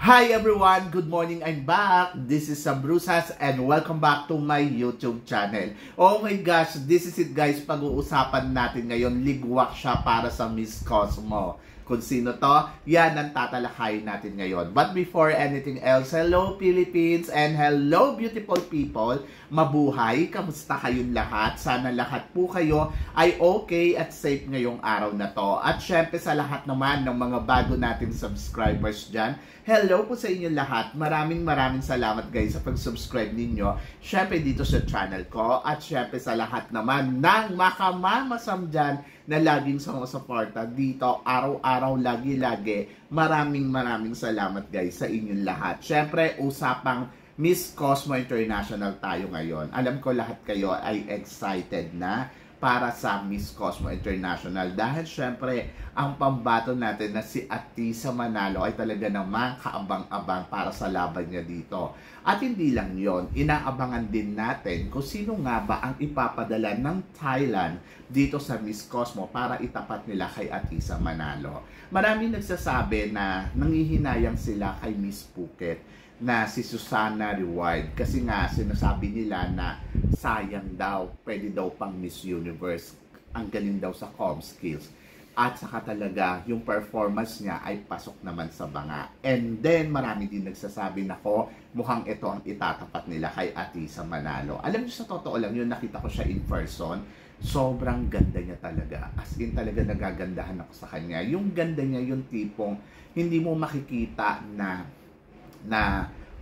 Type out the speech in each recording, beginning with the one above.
Hi everyone! Good morning! I'm back! This is Sam Brusas and welcome back to my YouTube channel. Oh my gosh! This is it guys! Pag-uusapan natin ngayon, ligwak siya para sa Miss Cosmo. Kung sino to, yan ang tatalakayin natin ngayon. But before anything else, hello Philippines and hello beautiful people! Mabuhay! Kamusta kayong lahat? Sana lahat po kayo ay okay at safe ngayong araw na to. At syempre sa lahat naman ng mga bago nating subscribers dyan, hello po sa inyo lahat. Maraming salamat guys sa pag-subscribe ninyo. Syempre dito sa channel ko. At syempre sa lahat naman ng makamamasam dyan na laging sumusuporta dito araw-araw, lagi-lagi. Maraming salamat guys sa inyong lahat. Syempre usapang Miss Cosmo International tayo ngayon. Alam ko lahat kayo ay excited na para sa Miss Cosmo International dahil syempre ang pambato natin na si Atisa Manalo ay talaga namang kaabang-abang para sa laban niya dito. At hindi lang yon, inaabangan din natin kung sino nga ba ang ipapadala ng Thailand dito sa Miss Cosmo para itapat nila kay Atisa Manalo. Maraming nagsasabi na nangihinayang sila kay Miss Phuket na si Susana Reward kasi nga sinasabi nila na sayang daw, pwede daw pang Miss Universe, ang galing daw sa comm skills at saka talaga yung performance niya ay pasok naman sa banga. And then marami din nagsasabi na mukhang ito ang itatapat nila kay Atisa Manalo. Alam niyo sa totoo lang yun, nakita ko siya in person, sobrang ganda niya talaga, as in talaga nagagandahan ako sa kanya. Yung ganda niya yung tipong hindi mo makikita na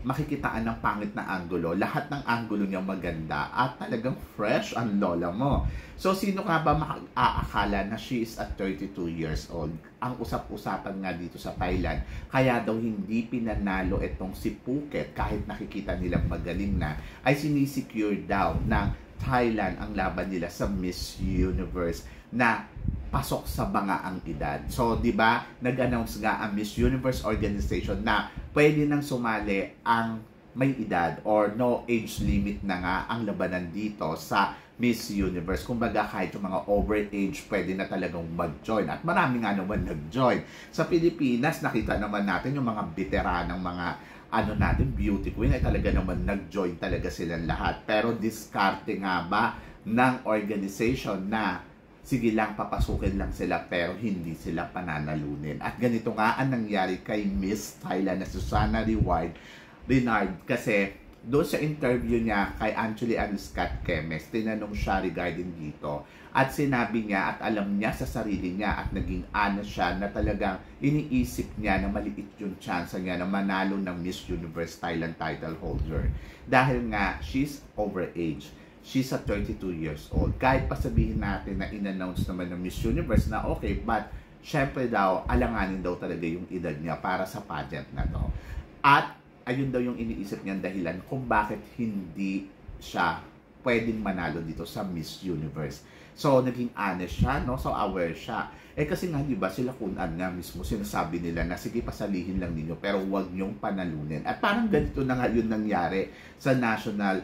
makikitaan ng pangit na anggulo. Lahat ng anggulo niya maganda at talagang fresh ang lola mo. So, sino ka ba makakaakala na she is at 32 years old? Ang usap-usapan nga dito sa Thailand, kaya daw hindi pinanalo itong si Phuket kahit nakikita nilang magaling na, ay sinisecure daw ng Thailand ang laban nila sa Miss Universe na pasok sa banga ang edad. So, di ba, nag-announce nga ang Miss Universe organization na pwede nang sumali ang may edad or no age limit na nga ang labanan dito sa Miss Universe. Kumbaga, kahit yung mga overage, pwede na talagang mag-join. At marami nga naman nag-join. Sa Pilipinas, nakita naman natin yung mga veteranang mga beauty queen ay talaga naman nag-join talaga silang lahat. Pero diskarte nga ba ng organization na sige lang, papasukin lang sila pero hindi sila pananalunin. At ganito nga ang nangyari kay Miss Thailand na Susana Renard kasi doon sa interview niya kay Angeli Scott Kemes, tinanong siya regarding dito at sinabi niya at alam niya sa sarili niya at naging honest siya na talagang iniisip niya na maliit yung chance niya na manalo ng Miss Universe Thailand title holder dahil nga she's overage. She's at 32 years old. Kahit pa sabihin natin na in-announce naman ng Miss Universe na okay, but syempre daw, alanganin daw talaga yung edad niya para sa pageant na to. At ayun daw yung iniisip niyang dahilan kung bakit hindi siya pwedeng manalo dito sa Miss Universe. So, naging honest siya, no? So, aware siya. Kasi nga, di ba, sila Kunan nga mismo, sinasabi nila na sige, pasalihin lang ninyo, pero huwag niyong panalunin. At parang ganito na nga yun nangyari sa national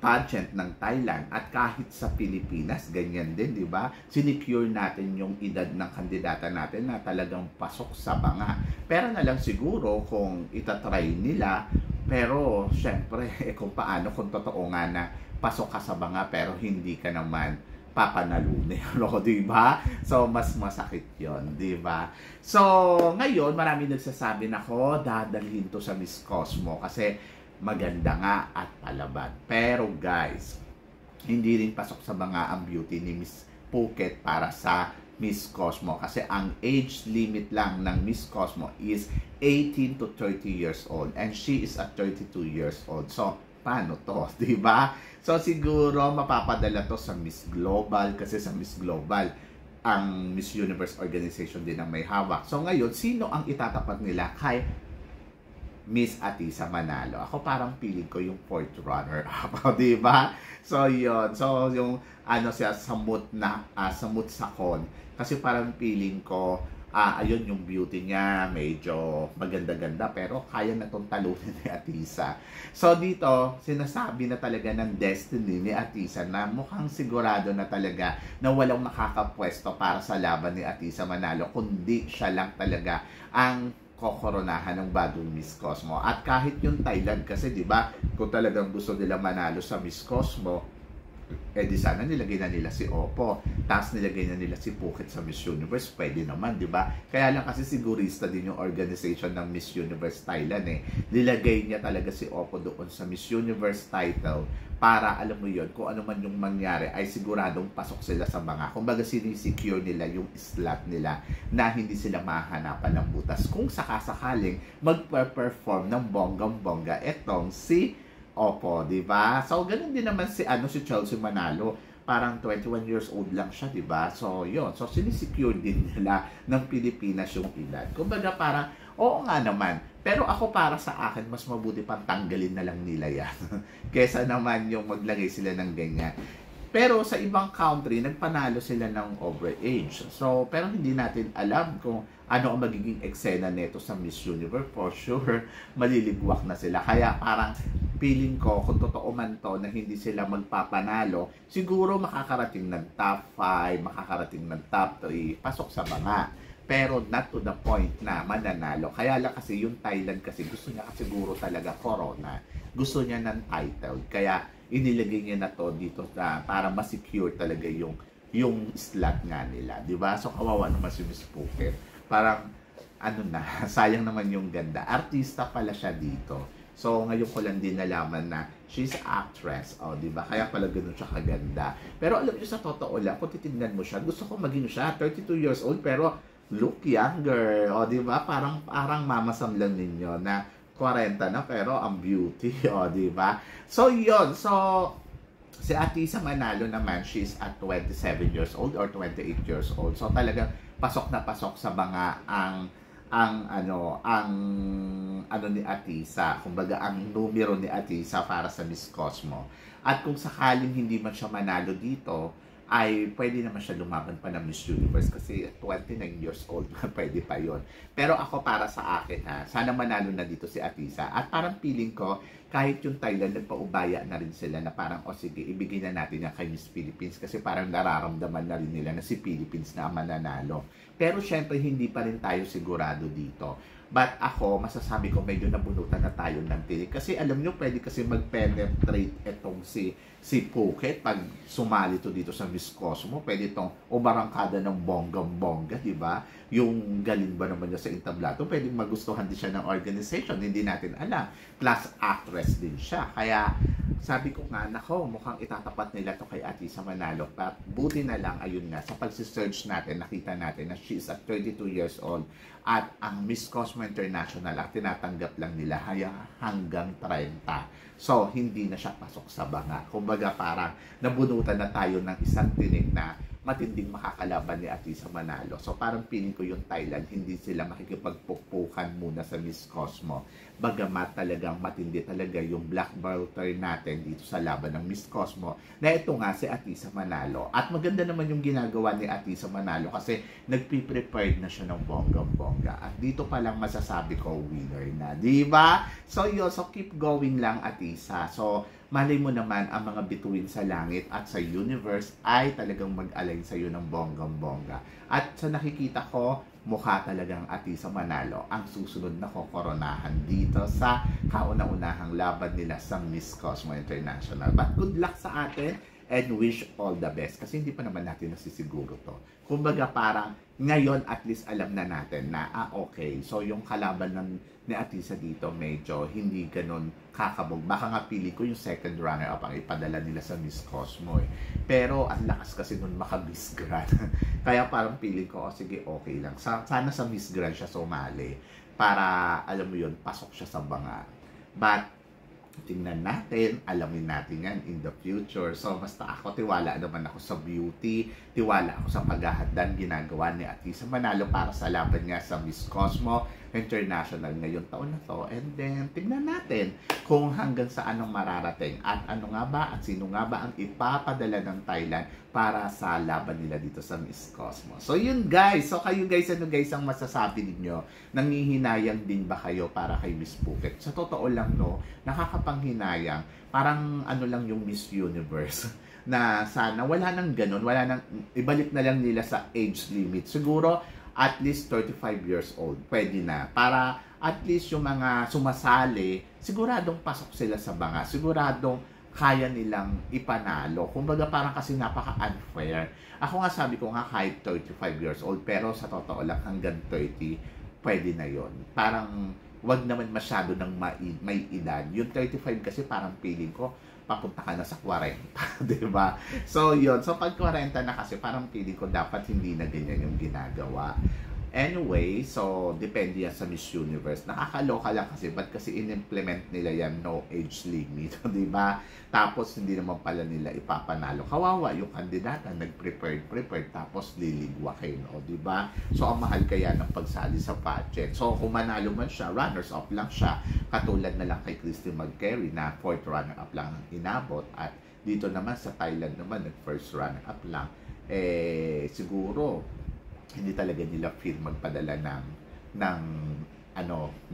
pageant ng Thailand at kahit sa Pilipinas, ganyan din, di ba? Sinecure natin yung edad ng kandidata natin na talagang pasok sa banga. Pero na lang siguro kung itatry nila, pero syempre, kung paano, kung totoo nga na pasok ka sa banga pero hindi ka naman papanalunin, no, di ba? So, mas masakit yon, di ba? So, ngayon, marami nagsasabi na dadalhin to sa Miss Cosmo kasi maganda nga at palaban. Pero guys, hindi rin pasok sa banga ang beauty ni Miss Phuket para sa Miss Cosmo kasi ang age limit lang ng Miss Cosmo is 18 to 30 years old and she is at 32 years old. So, paano to? Diba? So, siguro mapapadala to sa Miss Global kasi sa Miss Global ang Miss Universe organization din ang may hawak. So, ngayon, sino ang itatapat nila kay Miss Atisa Manalo? Ako parang feeling ko yung fourth runner up, di ba? So, yun. So, yung siya, samut sakon. Kasi parang feeling ko, ayun yung beauty niya, medyo maganda-ganda, pero kaya na itong talunin ni Atisa. So, dito, sinasabi na talaga ng destiny ni Atisa na mukhang sigurado na talaga na walang makakapwesto para sa laban ni Atisa Manalo, kundi siya lang talaga ang kokoronahan ng bagong Miss Cosmo. At kahit yung Thailand kasi, di ba, kung talagang gusto nila manalo sa Miss Cosmo, di sana nilagay na nila si Oppo, tapos nilagay na nila si Phuket sa Miss Universe, pwede naman, di ba? Kaya lang kasi sigurista din yung organization ng Miss Universe Thailand Nilagay niya talaga si Oppo doon sa Miss Universe title para, alam mo yon, kung ano man yung mangyari ay siguradong pasok sila sa mga, kumbaga sinisecure nila yung slot nila na hindi sila mahahanapan ng butas kung sakasakaling magpe-perform ng bonggang-bongga etong si Oppo, di ba? So, ganun din naman si Chelsea Manalo. Parang 21 years old lang siya, di ba? So, yun. So, sinisecure din nila ng Pilipinas yung edad. Kumbaga, parang, oo nga naman. Pero ako para sa akin, mas mabuti pang tanggalin na lang nila yan. Kesa naman yung maglagay sila ng ganyan. Pero sa ibang country, nagpanalo sila ng overage. So, pero hindi natin alam kung ano ang magiging eksena nito sa Miss Universe. For sure, maliligwak na sila. Kaya parang feeling ko, kung totoo man to na hindi sila magpapanalo, siguro makakarating ng top 5, makakarating ng top 3, pasok sa mga. Pero not to the point na mananalo. Kaya lang kasi yung Thailand kasi gusto niya siguro talaga corona. Gusto niya ng title. Kaya inilagay niya na to dito na para ma-secure talaga yung slot nga nila, 'di ba? So kawawa naman si Miss Phuket. Parang ano na, sayang naman yung ganda. Artista pala siya dito. So ngayon ko lang din nalaman na she's actress, 'di ba? Kaya pala ganoon siya kaganda. Pero alam niyo sa totoo lang, kung titingnan mo siya, gusto ko maging siya 32 years old pero look younger, 'di ba? Parang mamasam lang ninyo na 40 na pero ang beauty, di ba? So, yun. So, si Atisa Manalo naman, she's at 27 years old or 28 years old. So, talagang pasok na pasok sa mga ang ni Atisa. Kumbaga, ang numero ni Atisa para sa Miss Cosmo. At kung sakaling hindi man siya manalo dito, ay pwede naman siya lumaban pa ng Miss Universe kasi 29 years old na pwede pa yon. Pero ako para sa akin sana manalo na dito si Atisa. At parang feeling ko, kahit yung Thailand, nagpaubaya na rin sila na parang, sige, ibigay na natin yan kay Miss Philippines kasi parang nararamdaman na rin nila na si Philippines na mananalo. Pero syempre, hindi pa rin tayo sigurado dito. But ako, masasabi ko medyo nabunutan na tayo ng tinik. Kasi alam nyo, pwede kasi mag-penetrate itong si Phuket pag sumali to dito sa Miss Cosmo. Pwede itong umarangkada ng bonggang-bongga, di ba? Yung galing ba naman niya sa entablado, pwedeng magustuhan din siya ng organization. Hindi natin alam. Plus, actress din siya. Kaya, sabi ko nga, nako, mukhang itatapat nila to kay Atisa Manalo. But buti na lang, ayun nga, sa pagsisearch natin, nakita natin na she is at 32 years old. At ang Miss Cosmo International, ang tinatanggap lang nila hanggang 30. So, hindi na siya pasok sa banga. Kumbaga, parang nabunutan na tayo ng isang tinig na matinding makakalaban ni Atisa Manalo. So, parang feeling ko yung Thailand, hindi sila makikipagpukpukan muna sa Miss Cosmo. Bagamat talagang matindi talaga yung black belter natin dito sa laban ng Miss Cosmo, na ito nga si Atisa Manalo. At maganda naman yung ginagawa ni Atisa Manalo kasi nagpe-prepared na siya ng bonggang-bongga. At dito pa lang masasabi ko, winner na. Diba? So, yun. So, keep going lang, Atisa. So, malay mo naman ang mga bituin sa langit at sa universe ay talagang mag-align sa iyo ng bonggang-bongga. At sa nakikita ko, mukha talagang Atisa Manalo ang susunod na kokoronahan dito sa kauna-unahang laban nila sa Miss Cosmo International. But good luck sa atin and wish all the best. Kasi hindi pa naman natin nasisiguro to. Kumbaga parang ngayon at least alam na natin na okay. So yung kalaban ni Atisa dito medyo hindi ganun kakabog. Baka nga pili ko yung second runner-up ang ipadala nila sa Miss Cosmo Pero ang lakas kasi nun maka-Miss Grand. Kaya parang pili ko, sige, okay lang. Sana sa Miss Grand siya sumali para, alam mo yun, pasok siya sa banga. But tingnan natin, alamin natin yan in the future. So, basta ako, tiwala naman ako sa beauty, tiwala ako sa paghahadang ginagawa ni Atisa Manalo para sa laban niya sa Miss Cosmo International ngayong taon na to. And then, tingnan natin kung hanggang saan ang mararating at ano nga ba at sino nga ba ang ipapadala ng Thailand para sa laban nila dito sa Miss Cosmo. So, yun guys. So, kayo guys, ano guys ang masasabi ninyo? Nangihinayang din ba kayo para kay Miss Phuket? Sa totoo lang, no, nakakapanghinayang. Parang ano lang yung Miss Universe na sana wala nang ganun, wala nang ibalik na lang nila sa age limit. Siguro at least 35 years old. Pwede na. Para at least yung mga sumasali, siguradong pasok sila sa banga. Siguradong kaya nilang ipanalo. Kumbaga parang kasi napaka-unfair. Ako nga sabi ko nga kahit 35 years old, pero sa totoo lang hanggang 30, pwede na yon. Parang wag naman masyado ng may edad. Yung 35 kasi parang feeling ko, papunta ka na sa 40, di ba? So, yun. So, pag 40 na kasi, parang feeling ko dapat hindi na ganyan yung ginagawa. Anyway, so, depende yan sa Miss Universe. Nakakaloka lang kasi, ba't kasi in-implement nila yan, no age limit, di ba? Tapos, hindi naman pala nila ipapanalo. Kawawa yung kandidata, nag-prepared, tapos liligwakin, o di ba? So, ang mahal kaya ng pagsali sa pageant. So, kung manalo man siya, runners-up lang siya. Katulad na lang kay Christy McCary na 4th runner-up lang ang inabot. At dito naman sa Thailand naman, nag-first runner-up lang. Siguro, hindi talaga nila feel magpadala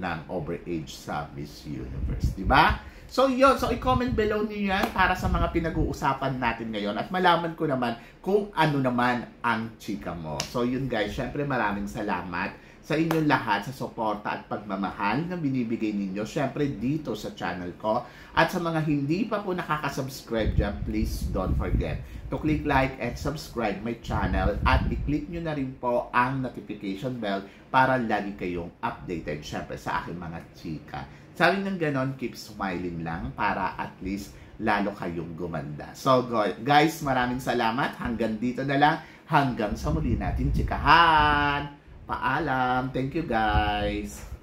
ng overage sa Miss Universe, di ba? So yun, so i-comment below niyo yan para sa mga pinag-uusapan natin ngayon at malaman ko naman kung ano naman ang chika mo. So yun guys, syempre maraming salamat sa inyong lahat sa suporta at pagmamahal na binibigay ninyo syempre dito sa channel ko. At sa mga hindi pa po nakaka-subscribe dyan, please don't forget to click like and subscribe my channel at i-click nyo na rin po ang notification bell para lagi kayong updated syempre sa aking mga chika. Sabi ng ganon, keep smiling lang para at least lalo kayong gumanda. So guys, maraming salamat. Hanggang dito na lang. Hanggang sa muli natin chikahan. Paalam. Thank you guys.